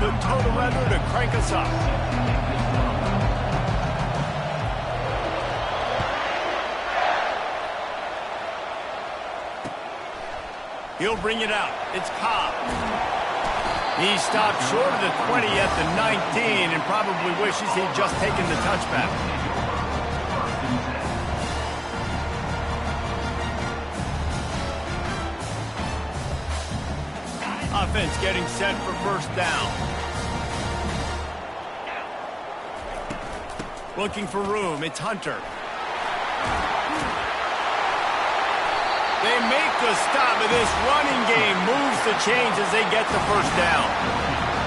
the total leather to crank us up. He'll bring it out. It's Cobb. He stopped short of the 20 at the 19 and probably wishes he'd just taken the touchback. Offense getting set for first down. Looking for room. It's Hunter. They make the stop, and this running game moves the chains as they get the first down.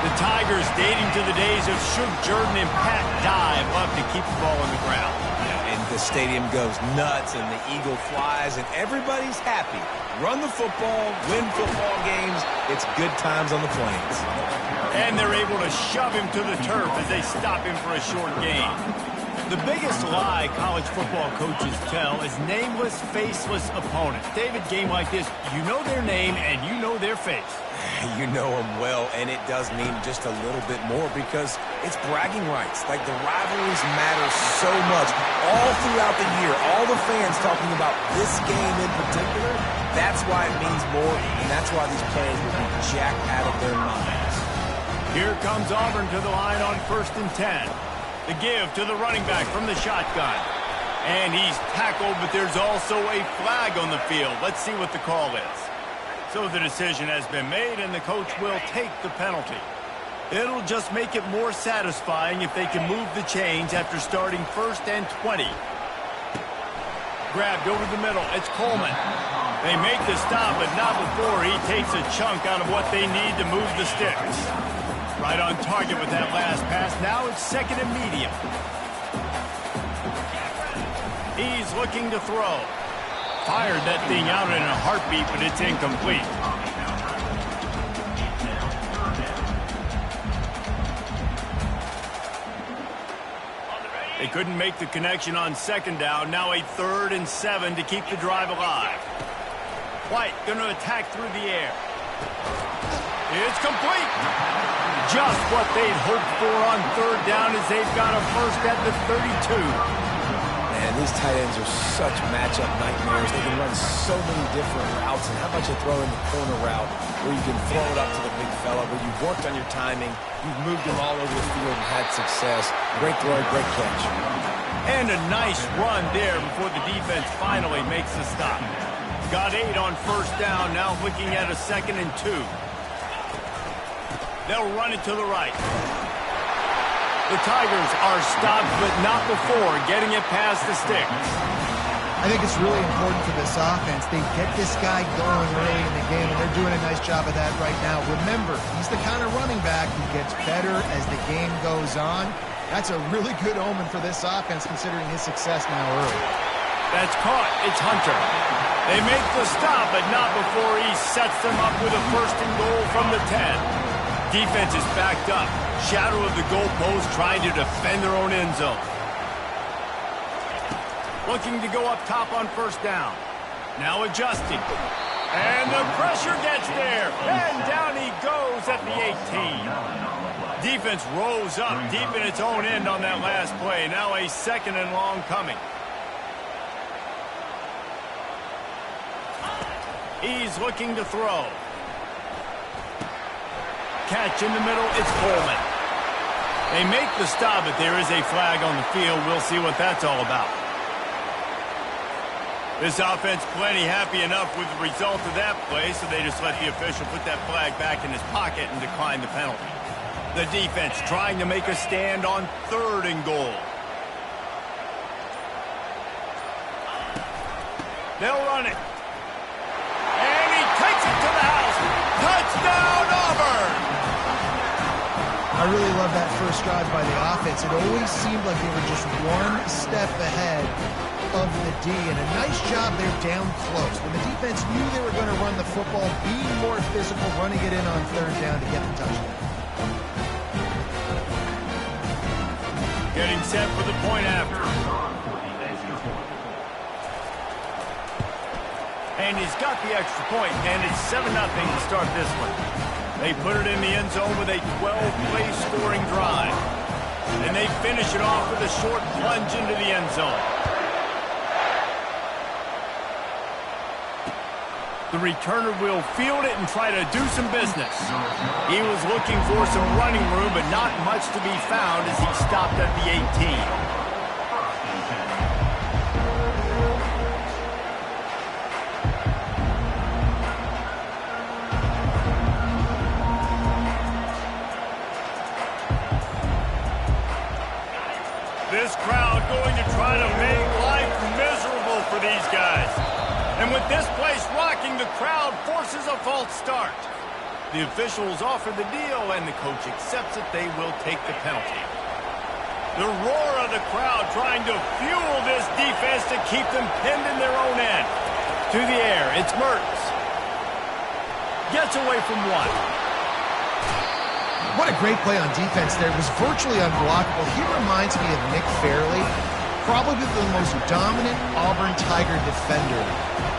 The Tigers, dating to the days of Shug Jordan and Pat Dye, love to keep the ball on the ground. Yeah, and the stadium goes nuts, and the eagle flies, and everybody's happy. Run the football, win football games. It's good times on the Plains. And they're able to shove him to the turf as they stop him for a short gain. The biggest lie college football coaches tell is nameless, faceless opponents. David, game like this, you know their name and you know their face. You know them well, and it does mean just a little bit more because it's bragging rights. Like, the rivalries matter so much all throughout the year. All the fans talking about this game in particular, that's why it means more, and that's why these players will be jacked out of their minds. Here comes Auburn to the line on 1st and 10. The give to the running back from the shotgun. And he's tackled, but there's also a flag on the field. Let's see what the call is. So the decision has been made, and the coach will take the penalty. It'll just make it more satisfying if they can move the chains after starting 1st and 20. Grabbed over the middle. It's Coleman. They make the stop, but not before he takes a chunk out of what they need to move the sticks. Right on target with that last pass. Now it's 2nd and medium. He's looking to throw. Fired that thing out in a heartbeat, but it's incomplete. They couldn't make the connection on 2nd down. Now a 3rd and 7 to keep the drive alive. White going to attack through the air. It's complete. Just what they'd hoped for on 3rd down as they've got a first at the 32. Man, these tight ends are such matchup nightmares. They can run so many different routes. And how about you throw in the corner route where you can throw it up to the big fella, where you've worked on your timing, you've moved him all over the field and had success. Great throw, great catch. And a nice run there before the defense finally makes the stop. Got 8 on 1st down, now looking at a 2nd and 2. They'll run it to the right. The Tigers are stopped, but not before getting it past the sticks. I think it's really important for this offense. They get this guy going early in the game, and they're doing a nice job of that right now. Remember, he's the kind of running back who gets better as the game goes on. That's a really good omen for this offense, considering his success now early. That's caught. It's Hunter. They make the stop, but not before he sets them up with a 1st and goal from the 10. Defense is backed up. Shadow of the goalpost trying to defend their own end zone. Looking to go up top on 1st down. Now adjusting. And the pressure gets there. And down he goes at the 18. Defense rose up deep in its own end on that last play. Now a 2nd and long coming. He's looking to throw. Catch in the middle, it's Coleman. They make the stop, but there is a flag on the field. We'll see what that's all about. This offense plenty happy enough with the result of that play, so they just let the official put that flag back in his pocket and decline the penalty. The defense trying to make a stand on 3rd and goal. They'll run it. And he takes it to the house. Touchdown, Auburn! I really love that first drive by the offense. It always seemed like they were just one step ahead of the D, and a nice job there down close. When the defense knew they were going to run the football, being more physical, running it in on 3rd down to get the touchdown. Getting set for the point after. And he's got the extra point, and it's 7-0 to start this one. They put it in the end zone with a 12-play scoring drive. And they finish it off with a short plunge into the end zone. The returner will field it and try to do some business. He was looking for some running room, but not much to be found as he stopped at the 18. This crowd going to try to make life miserable for these guys. And with this place rocking, the crowd forces a false start. The officials offer the deal, and the coach accepts it. They will take the penalty. The roar of the crowd trying to fuel this defense to keep them pinned in their own end. To the air, it's Mertz. Gets away from one. What a great play on defense there. It was virtually unblockable. He reminds me of Nick Fairley, probably the most dominant Auburn Tiger defender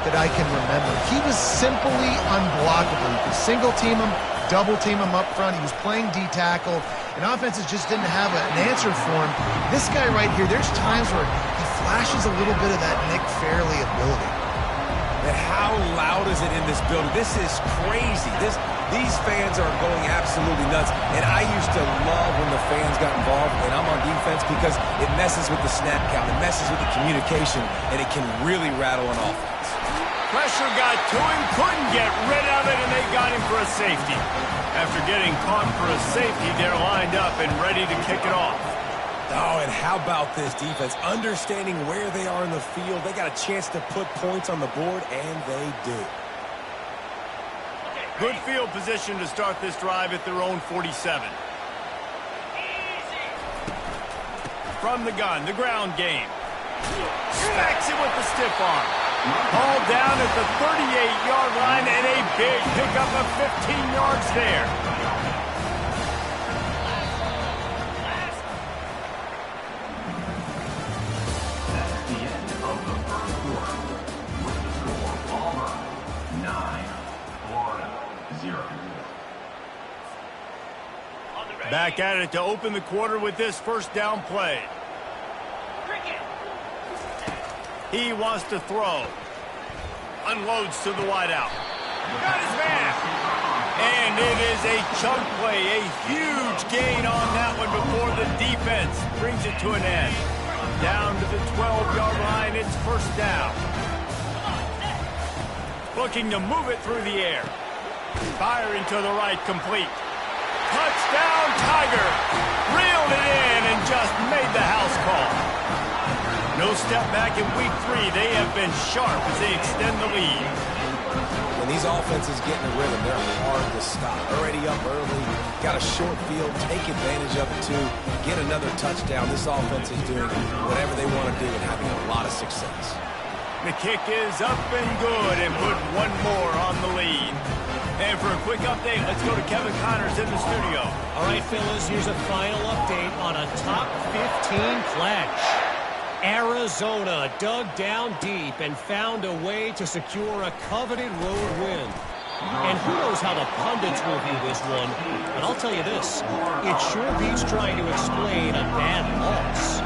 that I can remember. He was simply unblockable. You could single team him, double team him up front. He was playing D-tackle, and offenses just didn't have an answer for him. This guy right here, there's times where he flashes a little bit of that Nick Fairley ability. And how loud is it in this building? This is crazy. These fans are going absolutely nuts. And I used to love when the fans got involved, and I'm on defense, because it messes with the snap count. It messes with the communication, and it can really rattle an offense. Pressure got to him, couldn't get rid of it, and they got him for a safety. After getting caught for a safety, they're lined up and ready to kick it off. Oh, and how about this defense? Understanding where they are in the field. They got a chance to put points on the board, and they do. Good field position to start this drive at their own 47. From the gun, the ground game. Smacks it with the stiff arm. Hauled down at the 38-yard line, and a big pickup of 15 yards there. Back at it to open the quarter with this first down play. He wants to throw. Unloads to the wideout. Got his man. And it is a chunk play. A huge gain on that one before the defense brings it to an end. Down to the 12-yard line. It's first down. Looking to move it through the air. Firing to the right, complete. Touchdown, Tiger. Reeled it in and just made the house call. No step back in week 3. They have been sharp as they extend the lead. When these offenses get in a rhythm, they're hard to stop. Already up early, got a short field, take advantage of it too, get another touchdown. This offense is doing whatever they want to do and having a lot of success. The kick is up and good, and put one more on the lead. And for a quick update, let's go to Kevin Connors in the studio. All right, fellas, here's a final update on a top 15 clash. Arizona dug down deep and found a way to secure a coveted road win. And who knows how the pundits will view this one, but I'll tell you this, it sure beats trying to explain a bad loss.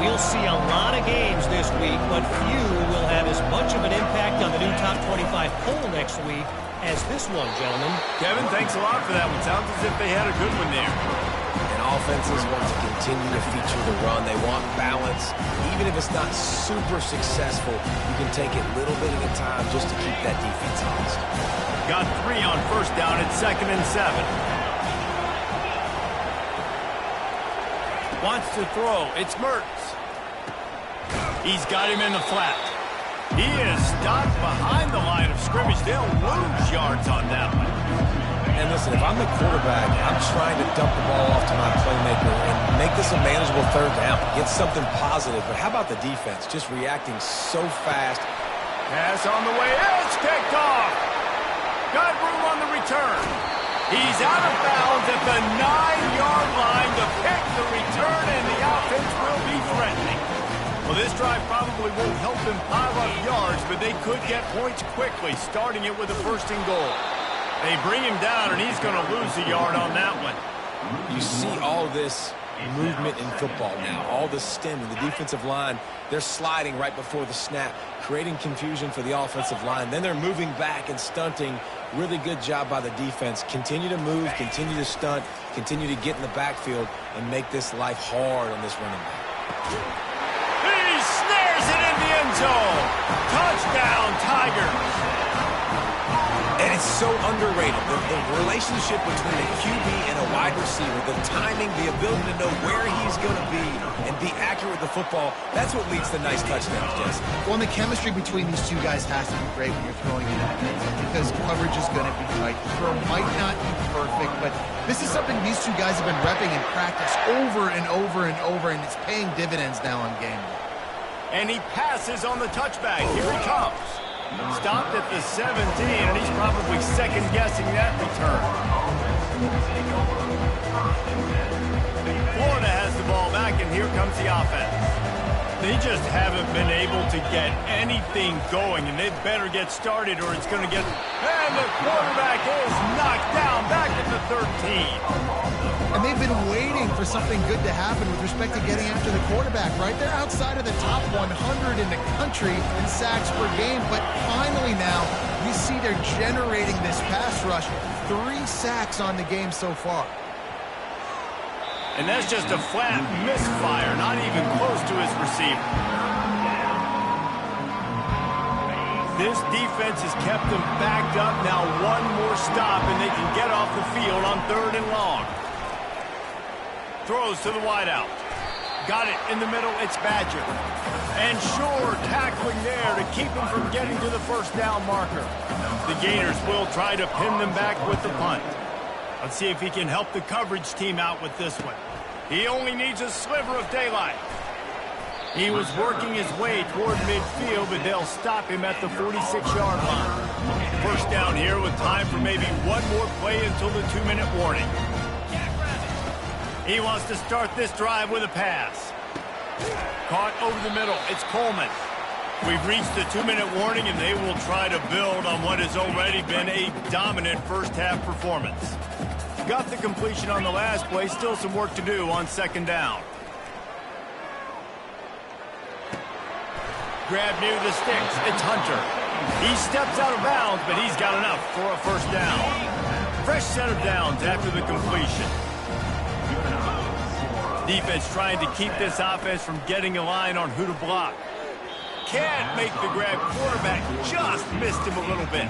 We'll see a lot of games this week, but few will have as much of an impact on the new top 25 poll next week as this one, gentlemen. Kevin, thanks a lot for that one. Sounds as if they had a good one there. And offenses want to continue to feature the run. They want balance. Even if it's not super successful, you can take it little bit at a time just to keep that defense honest. Got 3 on first down at 2nd and 7. Wants to throw. It's Mertz. He's got him in the flat. He is stopped behind the line of scrimmage. They'll lose yards on that one. And listen, if I'm the quarterback, I'm trying to dump the ball off to my playmaker and make this a manageable third down. Get something positive. But how about the defense? Just reacting so fast. Pass on the way. It's kicked off. Got room on the return. He's out of bounds at the 9-yard line to pick the return, and the offense will be threatening. Well, this drive probably won't help them pile up yards, but they could get points quickly, starting it with a 1st and goal. They bring him down, and he's going to lose a yard on that one. You see all this movement in football now, all the stemming, the defensive line, they're sliding right before the snap, creating confusion for the offensive line. Then they're moving back and stunting. Really good job by the defense. Continue to move, continue to stunt, continue to get in the backfield, and make this life hard on this running back. He snares it in the end zone. Touchdown, Tigers. And it's so underrated, the relationship between a QB and a wide receiver, the timing, the ability to know where he's going to be and be accurate with the football, that's what leads to nice touchdowns, Jesse. Well, and the chemistry between these two guys has to be great when you're throwing in that end zone because coverage is going to be tight. The throw might not be perfect, but this is something these two guys have been repping in practice over and over and over, and it's paying dividends now on game day. And he passes on the touchback. Here he comes. Stopped at the 17, and he's probably second-guessing that return. Florida has the ball back, and here comes the offense. They just haven't been able to get anything going, and they better get started or it's going to get... And the quarterback is knocked down back at the 13. And they've been waiting for something good to happen with respect to getting after the quarterback, right? They're outside of the top 100 in the country in sacks per game, but finally now you see they're generating this pass rush. 3 sacks on the game so far. And that's just a flat misfire, not even close to his receiver. This defense has kept them backed up. Now one more stop, and they can get off the field on 3rd and long. Throws to the wideout. Got it in the middle. It's Badger. And sure, tackling there to keep him from getting to the first down marker. The Gators will try to pin them back with the punt. Let's see if he can help the coverage team out with this one. He only needs a sliver of daylight. He was working his way toward midfield, but they'll stop him at the 46-yard line. First down here with time for maybe one more play until the 2-minute warning. He wants to start this drive with a pass. Caught over the middle. It's Coleman. We've reached the 2-minute warning, and they will try to build on what has already been a dominant first-half performance. Got the completion on the last play. Still some work to do on 2nd down. Grab near the sticks. It's Hunter. He steps out of bounds, but he's got enough for a first down. Fresh set of downs after the completion. Defense trying to keep this offense from getting a line on who to block. Can't make the grab. Quarterback just missed him a little bit.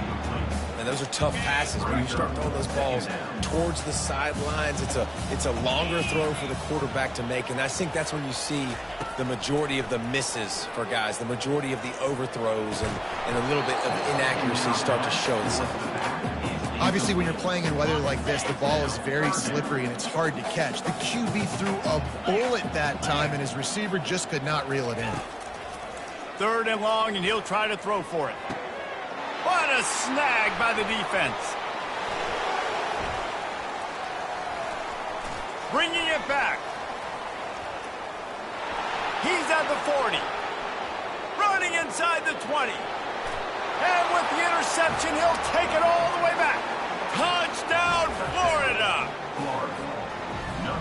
And those are tough passes. When you start throwing those balls towards the sidelines, it's a longer throw for the quarterback to make. And I think that's when you see the majority of the misses for guys, the majority of the overthrows and a little bit of inaccuracy start to show itself. Obviously, when you're playing in weather like this, the ball is very slippery and it's hard to catch. The QB threw a bullet that time, and his receiver just could not reel it in. 3rd and long, and he'll try to throw for it. What a snag by the defense. Bringing it back. He's at the 40. Running inside the 20. And with the interception, he'll take it all the way back. Touchdown, Florida.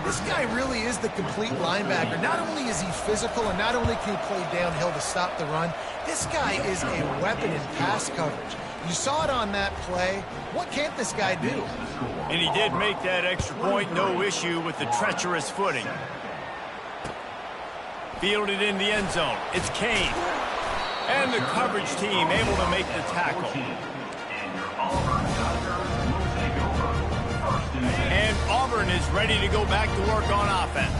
This guy really is the complete linebacker. Not only is he physical, and not only can he play downhill to stop the run, this guy is a weapon in pass coverage. You saw it on that play. What can't this guy do? And he did make that extra point. No issue with the treacherous footing. Fielded in the end zone. It's Kane. And the coverage team able to make the tackle. And Auburn is ready to go back to work on offense.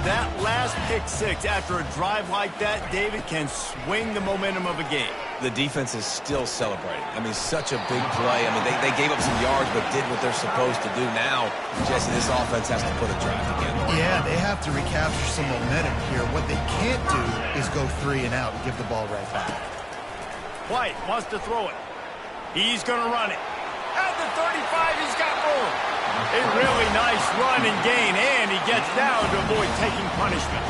That last pick six after a drive like that, David, can swing the momentum of a game. The defense is still celebrating. I mean, such a big play. I mean, they gave up some yards but did what they're supposed to do. Now, Jesse, this offense has to put a drive together. Yeah, they have to recapture some momentum here. What they can't do is go 3 and out and give the ball right back. White wants to throw it. He's going to run it. At the 35, he's got room. A really nice run and gain, and he gets down to avoid taking punishment.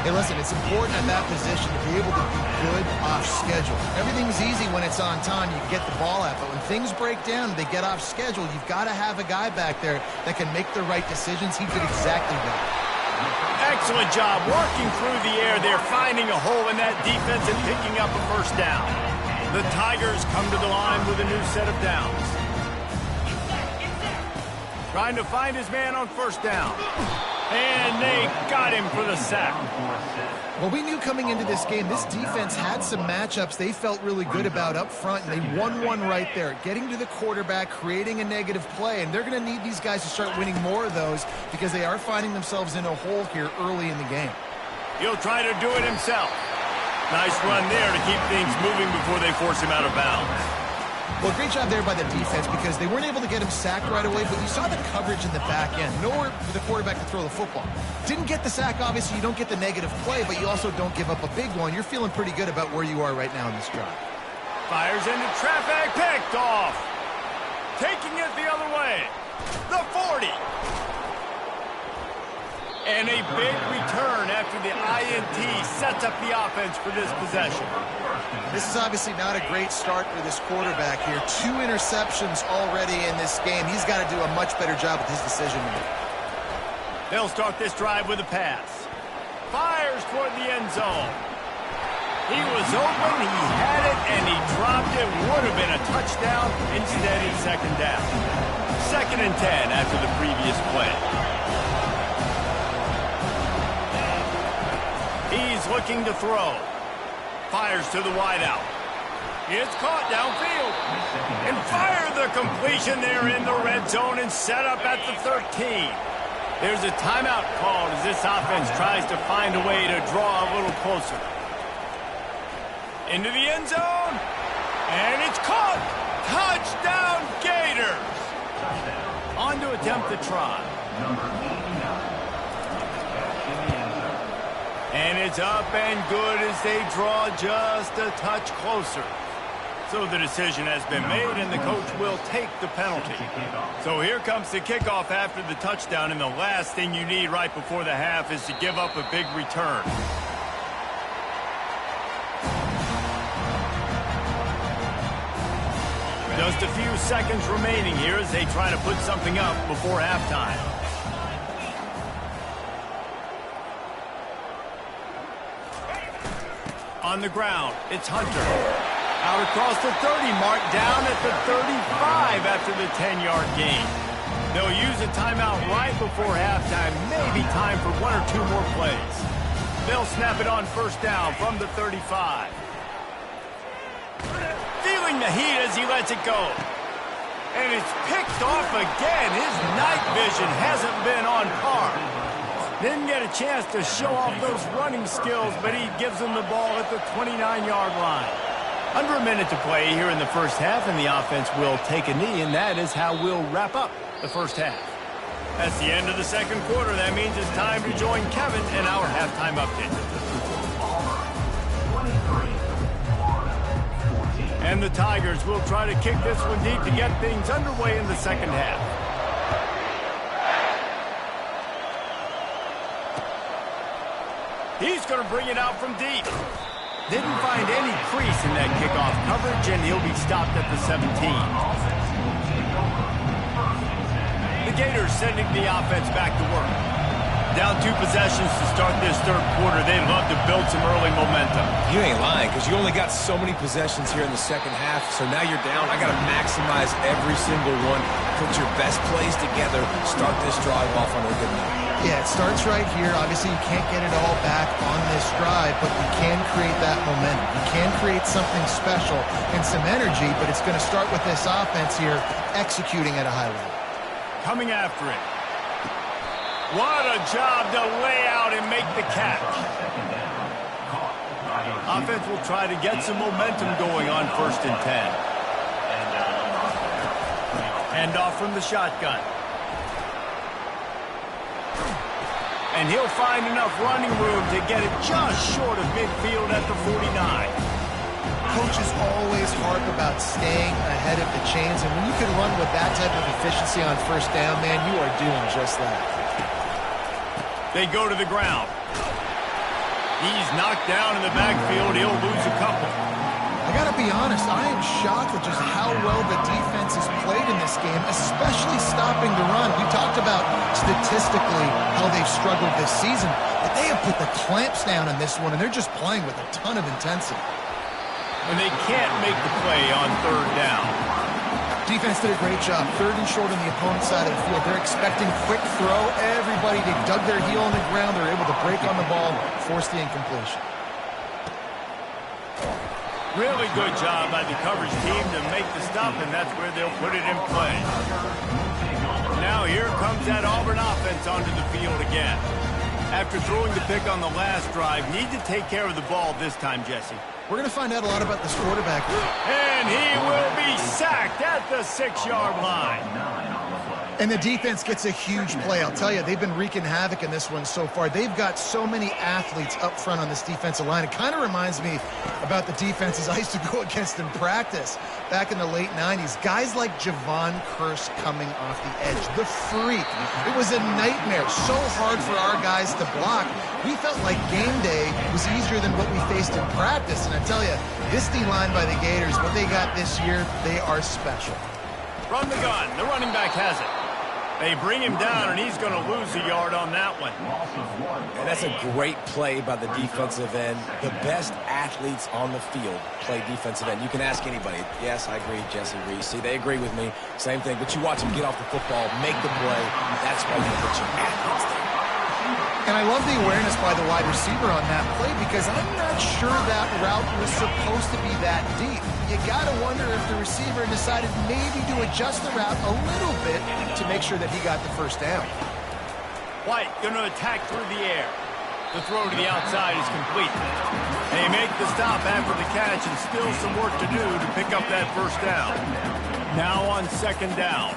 Hey, listen, it's important at that position to be able to be good off schedule. Everything's easy when it's on time. You can get the ball out. But when things break down, they get off schedule, you've got to have a guy back there that can make the right decisions. He did exactly that. Excellent job working through the air there, finding a hole in that defense and picking up a first down. The Tigers come to the line with a new set of downs. Trying to find his man on first down. And they got him for the sack. Well, we knew coming into this game, this defense had some matchups they felt really good about up front, and they won one right there, getting to the quarterback, creating a negative play, and they're going to need these guys to start winning more of those because they are finding themselves in a hole here early in the game. He'll try to do it himself. Nice run there to keep things moving before they force him out of bounds. Well, great job there by the defense because they weren't able to get him sacked right away, but you saw the coverage in the back end. Nowhere for the quarterback to throw the football. Didn't get the sack, obviously. You don't get the negative play, but you also don't give up a big one. You're feeling pretty good about where you are right now in this drive. Fires into traffic, picked off. Taking it the other way. The 40. And a big return after the INT sets up the offense for this possession. This is obviously not a great start for this quarterback here. 2 interceptions already in this game. He's got to do a much better job with his decision-making. They'll start this drive with a pass. Fires toward the end zone. He was open, he had it, and he dropped it. Would have been a touchdown. Instead, it's second down. 2nd and 10 after the previous play. He's looking to throw. Fires to the wideout. It's caught downfield. And fire the completion there in the red zone and set up at the 13. There's a timeout called as this offense tries to find a way to draw a little closer. Into the end zone. And it's caught. Touchdown Gators. On to attempt the try. And it's up and good as they draw just a touch closer. So the decision has been made, and the coach will take the penalty. So here comes the kickoff after the touchdown, and the last thing you need right before the half is to give up a big return. Just a few seconds remaining here as they try to put something up before halftime. On the ground, it's Hunter. Out across the 30 mark, down at the 35 after the 10-yard gain. They'll use a timeout right before halftime, maybe time for 1 or 2 more plays. They'll snap it on first down from the 35. Feeling the heat as he lets it go. And it's picked off again. His night vision hasn't been on par. Didn't get a chance to show off those running skills, but he gives them the ball at the 29-yard line. Under a minute to play here in the first half, and the offense will take a knee, and that is how we'll wrap up the first half. That's the end of the second quarter. That means it's time to join Kevin in our halftime update. And the Tigers will try to kick this one deep to get things underway in the second half. He's going to bring it out from deep. Didn't find any crease in that kickoff coverage, and he'll be stopped at the 17. The Gators sending the offense back to work. Down 2 possessions to start this third quarter. They'd love to build some early momentum. You ain't lying, because you only got so many possessions here in the second half, so now you're down. I got to maximize every single one. Put your best plays together. Start this drive off on a good note. Yeah, it starts right here. Obviously, you can't get it all back on this drive, but you can create that momentum. You can create something special and some energy, but it's going to start with this offense here executing at a high level. Coming after it. What a job to lay out and make the catch. Offense will try to get some momentum going on 1st and 10. Hand off from the shotgun. And he'll find enough running room to get it just short of midfield at the 49. Coaches always harp about staying ahead of the chains, and when you can run with that type of efficiency on first down, man, you are doing just that. They go to the ground. He's knocked down in the backfield. He'll lose a couple. I gotta be honest, I am shocked at just how well the defense has played in this game, especially stopping the run. We talked about statistically how they've struggled this season, but they have put the clamps down in this one, and they're just playing with a ton of intensity. And they can't make the play on third down. Defense did a great job. Third and short on the opponent's side of the field. They're expecting quick throw. Everybody, they dug their heel on the ground. They're able to break on the ball, force the incompletion. Really good job by the coverage team to make the stop, and that's where they'll put it in play. Now here comes that Auburn offense onto the field again. After throwing the pick on the last drive, need to take care of the ball this time, Jesse. We're going to find out a lot about this quarterback. And he will be sacked at the 6-yard line. And the defense gets a huge play. I'll tell you, they've been wreaking havoc in this one so far. They've got so many athletes up front on this defensive line. It kind of reminds me about the defenses I used to go against in practice back in the late 90s. Guys like Javon Curse coming off the edge. The freak. It was a nightmare. So hard for our guys to block. We felt like game day was easier than what we faced in practice. And I tell you, this D-line by the Gators, what they got this year, they are special. From the gun, the running back has it. They bring him down, and he's going to lose a yard on that one. And that's a great play by the defensive end. The best athletes on the field play defensive end. You can ask anybody. Yes, I agree, Jesse Reese. See, they agree with me. Same thing. But you watch them get off the football, make the play. That's why you put your athletes there. And I love the awareness by the wide receiver on that play because I'm not sure that route was supposed to be that deep. You got to wonder if the receiver decided maybe to adjust the route a little bit to make sure that he got the first down. White going to attack through the air. The throw to the outside is complete. They make the stop after the catch, and still some work to do to pick up that first down. Now on second down.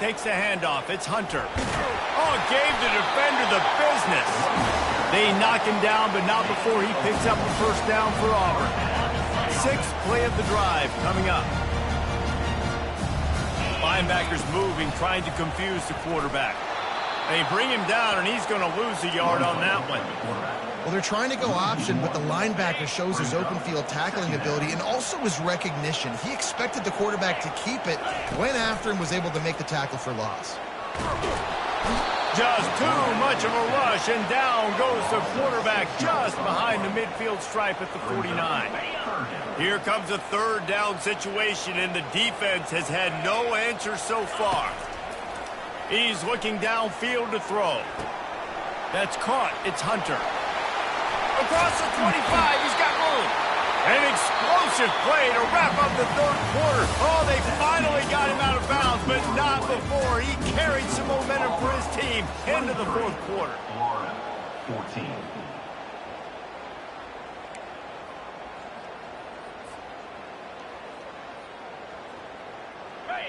Takes the handoff. It's Hunter. Oh, gave the defender the business. They knock him down, but not before he picks up the first down for Auburn. Sixth play of the drive coming up. Linebackers moving, trying to confuse the quarterback. They bring him down, and he's going to lose a yard on that one. Well, they're trying to go option, but the linebacker shows his open field tackling ability and also his recognition. He expected the quarterback to keep it, went after him, was able to make the tackle for loss. Just too much of a rush, and down goes the quarterback just behind the midfield stripe at the 49. Here comes a third down situation, and the defense has had no answer so far. He's looking downfield to throw. That's caught. It's Hunter. Across the 25, he's got room. An explosive play to wrap up the third quarter. Oh, they finally got him out of bounds, but not before. He carried some momentum for his team into the fourth quarter. 14.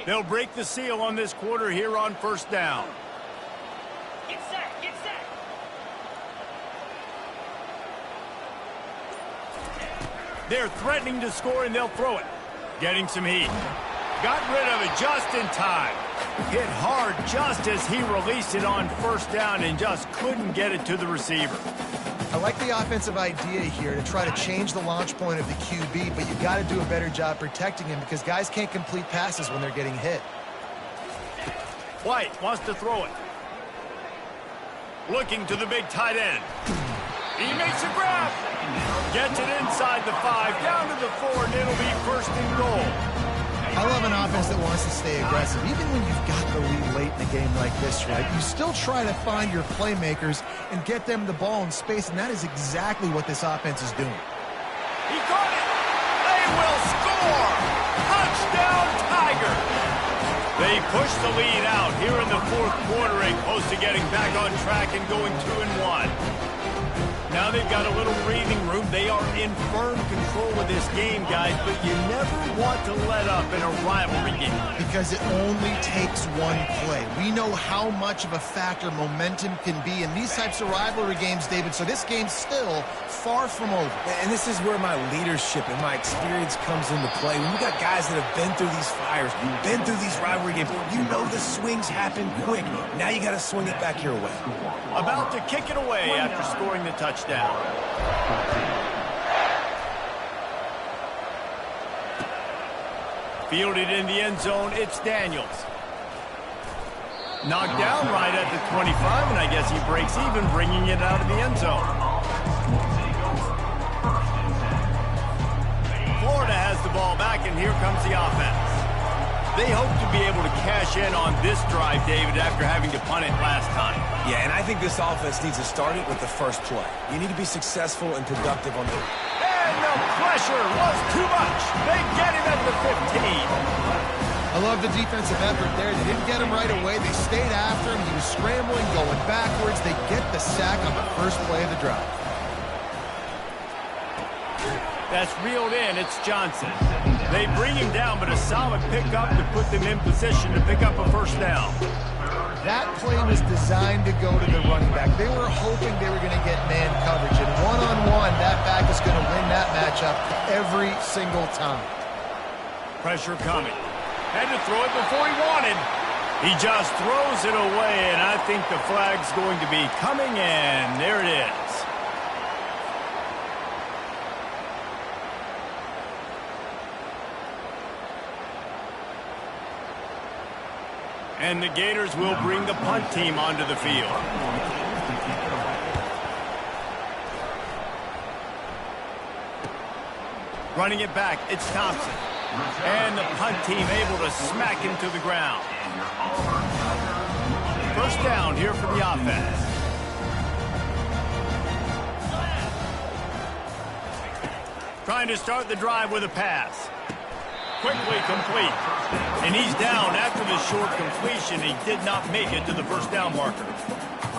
They'll break the seal on this quarter here on first down. Get set, get set. They're threatening to score, and they'll throw it. Getting some heat. Got rid of it just in time. Hit hard just as he released it on first down and just couldn't get it to the receiver. I like the offensive idea here to try to change the launch point of the QB, but you got to do a better job protecting him because guys can't complete passes when they're getting hit. White wants to throw it. Looking to the big tight end. He makes a grab. Gets it inside the 5, down to the 4, and it'll be first and goal. I love an offense that wants to stay aggressive. Even when you've got the lead late in a game like this, right, you still try to find your playmakers and get them the ball in space, and that is exactly what this offense is doing. He got it. They will score. Touchdown, Tiger. They push the lead out here in the fourth quarter and close to getting back on track and going 2-1. Now they've got a little breathing room. They are in firm control of this game, guys, but you never want to let up in a rivalry game. Because it only takes one play. We know how much of a factor momentum can be in these types of rivalry games, David, so this game's still far from over. And this is where my leadership and my experience comes into play. When you got guys that have been through these fires, been through these rivalry games, you know the swings happen quick. Now you got to swing it back your way. About to kick it away after scoring the touchdown. Fielded in the end zone, it's Daniels. Knocked down right at the 25, and I guess he breaks even, bringing it out of the end zone. Florida has the ball back, and here comes the offense. They hope to be able to cash in on this drive, David, after having to punt it last time. Yeah, and I think this offense needs to start it with the first play. You need to be successful and productive on the... And the pressure was too much. They get him at the 15. I love the defensive effort there. They didn't get him right away. They stayed after him. He was scrambling, going backwards. They get the sack on the first play of the drive. That's reeled in. It's Johnson. They bring him down, but a solid pickup to put them in position to pick up a first down. That play was designed to go to the running back. They were hoping they were going to get man coverage, and one-on-one, that back is going to win that matchup every single time. Pressure coming. Had to throw it before he wanted. He just throws it away, and I think the flag's going to be coming, and there it is. And the Gators will bring the punt team onto the field. Running it back, it's Thompson. And the punt team able to smack him to the ground. First down here for the offense. Trying to start the drive with a pass. Quickly complete. And he's down after the short completion. He did not make it to the first down marker.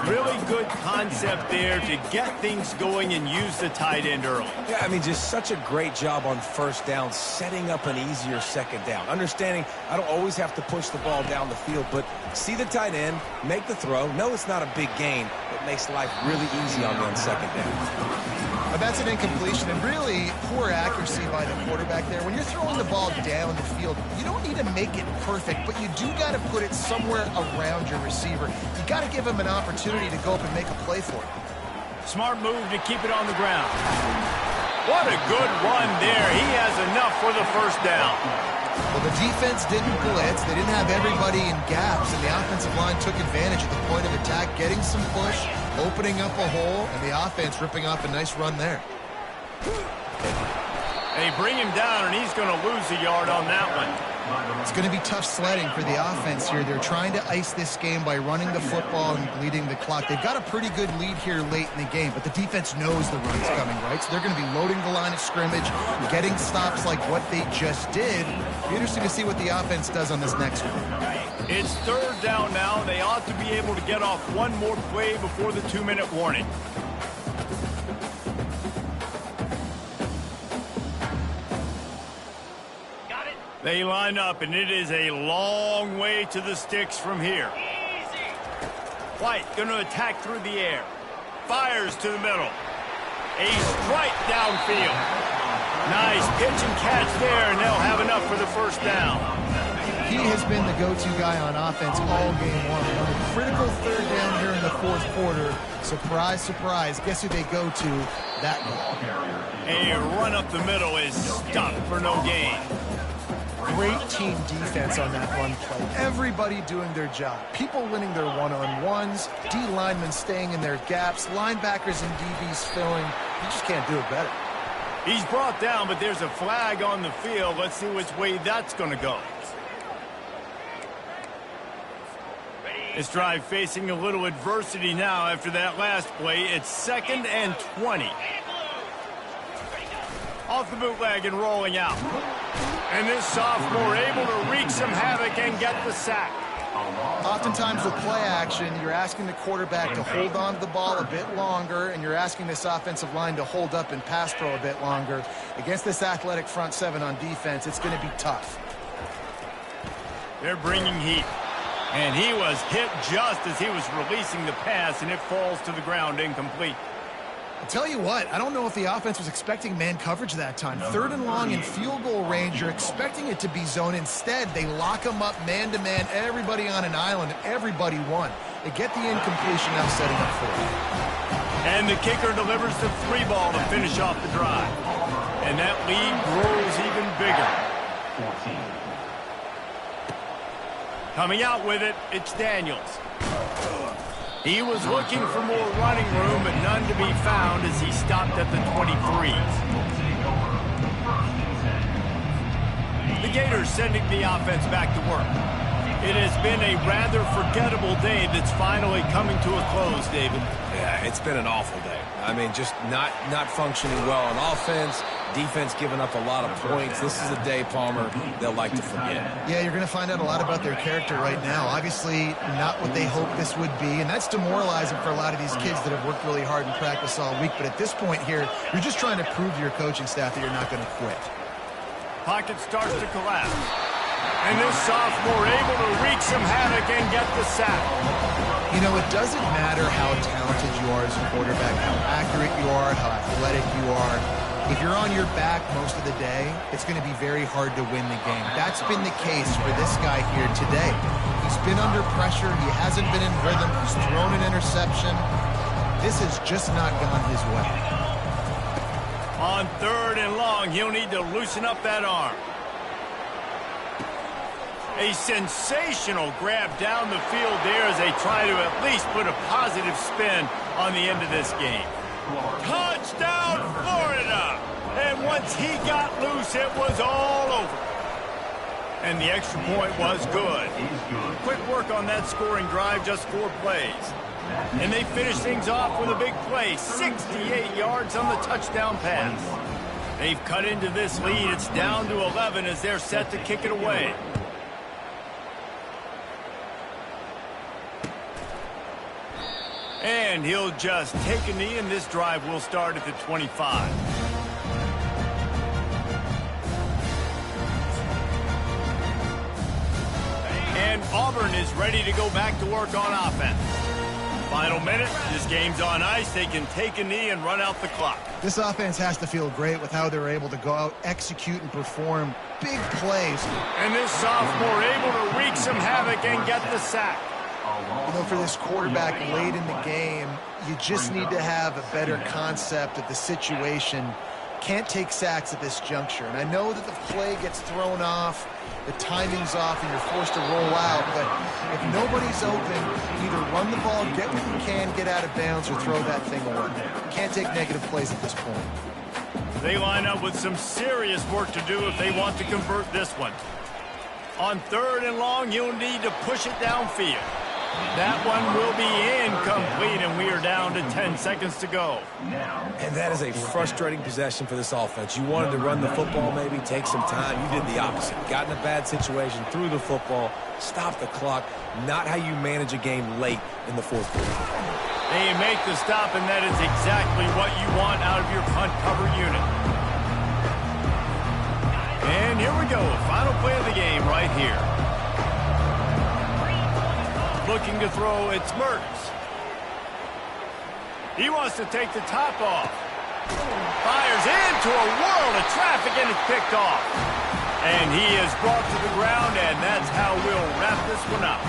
Really good concept there to get things going and use the tight end early. Yeah, I mean, just such a great job on first down, setting up an easier second down. Understanding I don't always have to push the ball down the field, but see the tight end, make the throw. No, it's not a big gain. It makes life really easy on me on second down. That's an incompletion, and really poor accuracy by the quarterback there. When you're throwing the ball down the field, you don't need to make it perfect, but you do got to put it somewhere around your receiver. You got to give him an opportunity to go up and make a play for it. Smart move to keep it on the ground. What a good run there. He has enough for the first down. Well, the defense didn't blitz. They didn't have everybody in gaps, and the offensive line took advantage at the point of attack, getting some push, opening up a hole, and the offense ripping off a nice run there. They bring him down, and he's going to lose a yard on that one. It's going to be tough sledding for the offense here. They're trying to ice this game by running the football and bleeding the clock. They've got a pretty good lead here late in the game, but the defense knows the run's coming, right? So they're going to be loading the line of scrimmage, getting stops like what they just did. It'll be interesting to see what the offense does on this next one. It's third down now. They ought to be able to get off one more play before the 2-minute warning. They line up, and it is a long way to the sticks from here. White going to attack through the air. Fires to the middle. A strike downfield. Nice pitch and catch there, and they'll have enough for the first down. He has been the go-to guy on offense all game long. On a critical third down here in the fourth quarter. Surprise, surprise. Guess who they go to? That guy. A run up the middle is stopped for no gain. Great team defense on that run play. Everybody doing their job. People winning their one-on-ones, D linemen staying in their gaps, linebackers and DBs filling. You just can't do it better. He's brought down, but there's a flag on the field. Let's see which way that's going to go. This drive facing a little adversity now after that last play. It's 2nd and 20. Off the bootleg and rolling out. And this sophomore able to wreak some havoc and get the sack. Oftentimes with play action, you're asking the quarterback to hold on to the ball a bit longer, and you're asking this offensive line to hold up and pass pro a bit longer. Against this athletic front seven on defense, it's going to be tough. They're bringing heat. And he was hit just as he was releasing the pass, and it falls to the ground incomplete. I'll tell you what, I don't know if the offense was expecting man coverage that time. 3rd and long in field goal range, you're expecting it to be zone. Instead, they lock them up man-to-man, everybody on an island, everybody won. They get the incompletion, now setting up for it. And the kicker delivers the 3 ball to finish off the drive. And that lead grows even bigger. Coming out with it, it's Daniels. He was looking for more running room, but none to be found as he stopped at the 23s. The Gators sending the offense back to work. It has been a rather forgettable day that's finally coming to a close, David. Yeah, it's been an awful day. I mean, just not functioning well on offense, defense giving up a lot of points. This is a day, Palmer, they'll like to forget. Yeah, you're going to find out a lot about their character right now. Obviously, not what they hoped this would be, and that's demoralizing for a lot of these kids that have worked really hard in practice all week. But at this point here, you're just trying to prove to your coaching staff that you're not going to quit. Pocket starts to collapse. And this sophomore able to wreak some havoc and get the sack. You know, it doesn't matter how talented you are as a quarterback, how accurate you are, how athletic you are. If you're on your back most of the day, it's going to be very hard to win the game. That's been the case for this guy here today. He's been under pressure. He hasn't been in rhythm. He's thrown an interception. This has just not gone his way. On 3rd and long, he'll need to loosen up that arm. A sensational grab down the field there as they try to at least put a positive spin on the end of this game. Touchdown, Florida! And once he got loose, it was all over. And the extra point was good. Quick work on that scoring drive, just 4 plays. And they finish things off with a big play, 68 yards on the touchdown pass. They've cut into this lead. It's down to 11 as they're set to kick it away. And he'll just take a knee, and this drive will start at the 25. And Auburn is ready to go back to work on offense. Final minute, this game's on ice. They can take a knee and run out the clock. This offense has to feel great with how they're able to go out, execute, and perform big plays. And this sophomore able to wreak some havoc and get the sack. You know, for this quarterback late in the game, you just need to have a better concept of the situation. Can't take sacks at this juncture. And I know that the play gets thrown off, the timing's off, and you're forced to roll out. But if nobody's open, either run the ball, get what you can, get out of bounds, or throw that thing away. Can't take negative plays at this point. They line up with some serious work to do if they want to convert this one. On 3rd and long, you'll need to push it downfield. That one will be incomplete, and we are down to 10 seconds to go. And that is a frustrating possession for this offense. You wanted to run the football, maybe take some time. You did the opposite. Got in a bad situation, threw the football, stopped the clock. Not how you manage a game late in the 4th quarter. They make the stop, and that is exactly what you want out of your punt cover unit. And here we go. Final play of the game right here. Looking to throw, it's Mertz. He wants to take the top off. Fires into a world of traffic, and it's picked off. And he is brought to the ground, and that's how we'll wrap this one up.